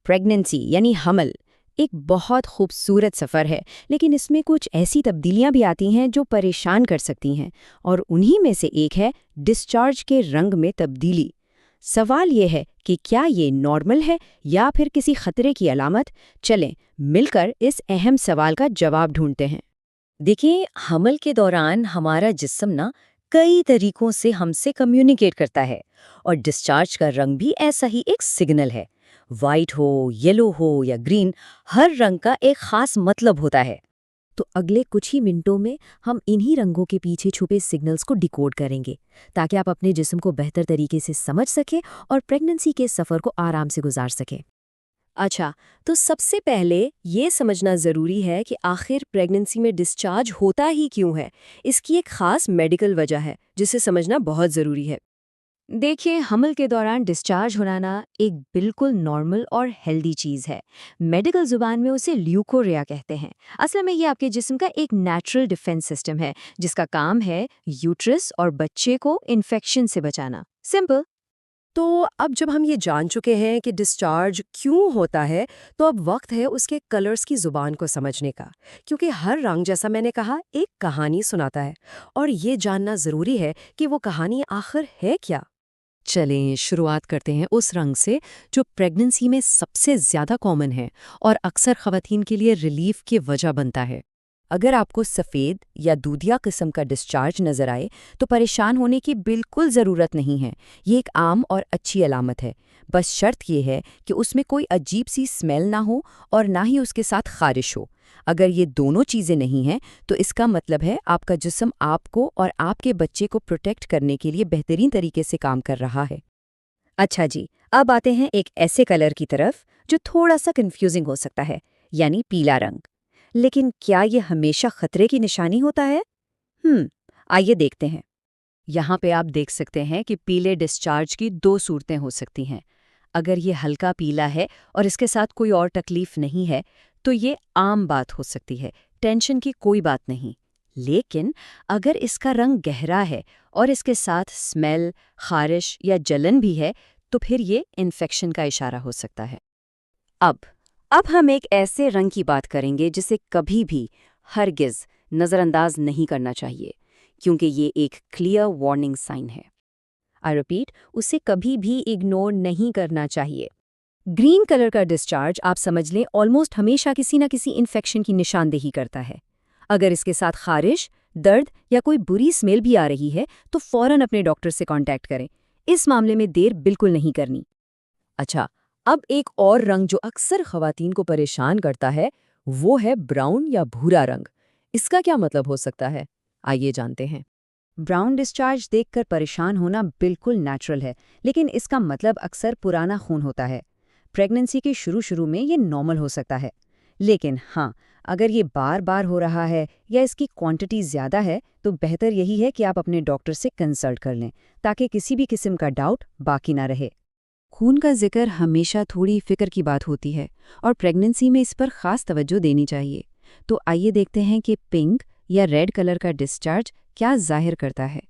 Pregnancy यानी हमल एक बहुत खूबसूरत सफ़र है, लेकिन इसमें कुछ ऐसी तब्दीलियां भी आती हैं जो परेशान कर सकती हैं, और उन्हीं में से एक है डिस्चार्ज के रंग में तब्दीली। सवाल ये है कि क्या ये नॉर्मल है या फिर किसी खतरे की अलामत। चलें मिलकर इस अहम सवाल का जवाब ढूंढते हैं। देखिए, हमल के दौरान हमारा जिस्म ना कई तरीकों से हमसे कम्युनिकेट करता है और डिस्चार्ज का रंग भी ऐसा ही एक सिग्नल है। वाइट हो, येलो हो या ग्रीन, हर रंग का एक खास मतलब होता है। तो अगले कुछ ही मिनटों में हम इन्हीं रंगों के पीछे छुपे सिग्नल्स को डिकोड करेंगे, ताकि आप अपने जिस्म को बेहतर तरीके से समझ सकें और प्रेगनेंसी के सफ़र को आराम से गुजार सकें। अच्छा, तो सबसे पहले ये समझना ज़रूरी है कि आखिर प्रेगनेंसी में डिस्चार्ज होता ही क्यों है। इसकी एक खास मेडिकल वजह है, जिसे समझना बहुत ज़रूरी है। देखिए, हमल के दौरान डिस्चार्ज होना ना एक बिल्कुल नॉर्मल और हेल्दी चीज़ है। मेडिकल ज़ुबान में उसे ल्यूकोरिया कहते हैं। असल में ये आपके जिस्म का एक नेचुरल डिफेंस सिस्टम है, जिसका काम है यूट्रस और बच्चे को इन्फेक्शन से बचाना। सिंपल। तो अब जब हम ये जान चुके हैं कि डिस्चार्ज क्यों होता है, तो अब वक्त है उसके कलर्स की जुबान को समझने का, क्योंकि हर रंग, जैसा मैंने कहा, एक कहानी सुनाता है और ये जानना जरूरी है कि वो कहानी आखिर है क्या। चलें शुरुआत करते हैं उस रंग से जो प्रेगनेंसी में सबसे ज़्यादा कॉमन है और अक्सर ख़वातीन के लिए रिलीफ की वजह बनता है। अगर आपको सफ़ेद या दूधिया किस्म का डिस्चार्ज नज़र आए तो परेशान होने की बिल्कुल ज़रूरत नहीं है। ये एक आम और अच्छी अलामत है। बस शर्त ये है कि उसमें कोई अजीब सी स्मेल ना हो और ना ही उसके साथ खारिश हो। अगर ये दोनों चीज़ें नहीं हैं तो इसका मतलब है आपका जिस्म आपको और आपके बच्चे को प्रोटेक्ट करने के लिए बेहतरीन तरीके से काम कर रहा है। अच्छा जी, अब आते हैं एक ऐसे कलर की तरफ जो थोड़ा सा कंफ्यूजिंग हो सकता है, यानी पीला रंग। लेकिन क्या ये हमेशा खतरे की निशानी होता है? आइए देखते हैं। यहाँ पे आप देख सकते हैं कि पीले डिस्चार्ज की दो सूरतें हो सकती हैं। अगर ये हल्का पीला है और इसके साथ कोई और तकलीफ नहीं है तो ये आम बात हो सकती है, टेंशन की कोई बात नहीं। लेकिन अगर इसका रंग गहरा है और इसके साथ स्मेल, खारिश या जलन भी है तो फिर ये इन्फेक्शन का इशारा हो सकता है। अब हम एक ऐसे रंग की बात करेंगे जिसे कभी भी हरगिज़ नज़रअंदाज नहीं करना चाहिए, क्योंकि ये एक क्लियर वार्निंग साइन है। आई रिपीट, उसे कभी भी इग्नोर नहीं करना चाहिए। ग्रीन कलर का डिस्चार्ज आप समझ लें ऑलमोस्ट हमेशा किसी न किसी इन्फेक्शन की निशानदेही करता है। अगर इसके साथ खारिश, दर्द या कोई बुरी स्मेल भी आ रही है तो फौरन अपने डॉक्टर से कांटेक्ट करें। इस मामले में देर बिल्कुल नहीं करनी। अच्छा, अब एक और रंग जो अक्सर खवातीन को परेशान करता है, वो है ब्राउन या भूरा रंग। इसका क्या मतलब हो सकता है, आइए जानते हैं। ब्राउन डिस्चार्ज देखकर परेशान होना बिल्कुल नेचुरल है, लेकिन इसका मतलब अक्सर पुराना खून होता है। प्रेगनेंसी के शुरू में ये नॉर्मल हो सकता है, लेकिन हाँ, अगर ये बार बार हो रहा है या इसकी क्वांटिटी ज़्यादा है तो बेहतर यही है कि आप अपने डॉक्टर से कंसल्ट कर लें, ताकि किसी भी किस्म का डाउट बाकी ना रहे। खून का जिक्र हमेशा थोड़ी फिक्र की बात होती है और प्रेगनेंसी में इस पर ख़ास तवज्जो देनी चाहिए। तो आइए देखते हैं कि पिंक या रेड कलर का डिस्चार्ज क्या जाहिर करता है।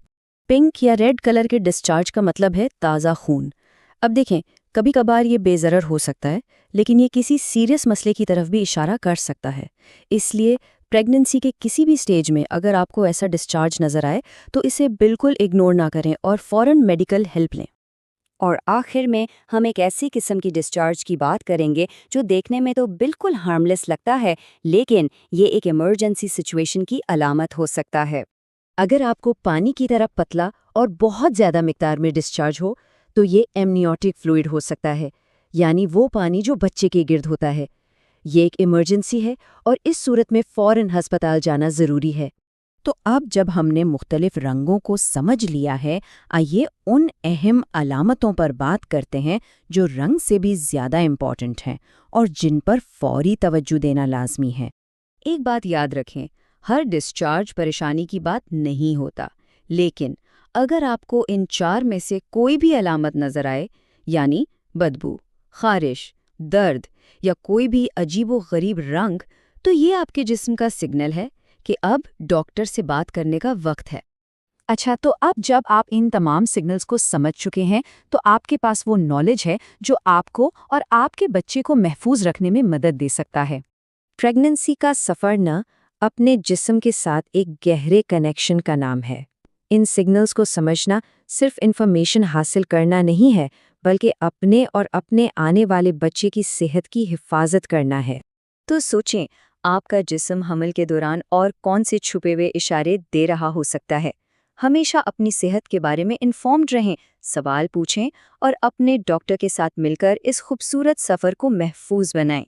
पिंक या रेड कलर के डिस्चार्ज का मतलब है ताज़ा खून। अब देखें, कभी कभार ये बेज़रर हो सकता है, लेकिन ये किसी सीरियस मसले की तरफ भी इशारा कर सकता है। इसलिए प्रेगनेंसी के किसी भी स्टेज में अगर आपको ऐसा डिस्चार्ज नज़र आए तो इसे बिल्कुल इग्नोर ना करें और फ़ौरन मेडिकल हेल्प लें। और आखिर में हम एक ऐसी किस्म की डिस्चार्ज की बात करेंगे जो देखने में तो बिल्कुल हार्मलेस लगता है, लेकिन ये एक इमरजेंसी सिचुएशन की अलामत हो सकता है। अगर आपको पानी की तरह पतला और बहुत ज़्यादा मिकदार में डिस्चार्ज हो तो ये एमनियोटिक फ्लूइड हो सकता है, यानी वो पानी जो बच्चे के गिर्द होता है। ये एक इमरजेंसी है और इस सूरत में फ़ौरन अस्पताल जाना ज़रूरी है। तो अब जब हमने मुख्तलिफ रंगों को समझ लिया है, आइए उन अहम अलामतों पर बात करते हैं जो रंग से भी ज़्यादा इम्पॉर्टेंट हैं और जिन पर फौरी तवज्जो देना लाजमी है। एक बात याद रखें, हर डिस्चार्ज परेशानी की बात नहीं होता, लेकिन अगर आपको इन 4 में से कोई भी अलामत नज़र आए, यानी बदबू, खारिश, दर्द या कोई भी अजीबो-गरीब रंग, तो ये आपके जिस्म का सिग्नल है कि अब डॉक्टर से बात करने का वक्त है। अच्छा, तो अब जब आप इन तमाम सिग्नल्स को समझ चुके हैं, तो आपके पास वो नॉलेज है जो आपको और आपके बच्चे को महफूज रखने में मदद दे सकता है। प्रेगनेंसी का सफ़र न अपने जिस्म के साथ एक गहरे कनेक्शन का नाम है। इन सिग्नल्स को समझना सिर्फ इन्फॉर्मेशन हासिल करना नहीं है, बल्कि अपने और अपने आने वाले बच्चे की सेहत की हिफाजत करना है। तो सोचें, आपका जिस्म हमल के दौरान और कौन से छुपे हुए इशारे दे रहा हो सकता है। हमेशा अपनी सेहत के बारे में इन्फॉर्म्ड रहें, सवाल पूछें और अपने डॉक्टर के साथ मिलकर इस खूबसूरत सफ़र को महफूज बनाएं।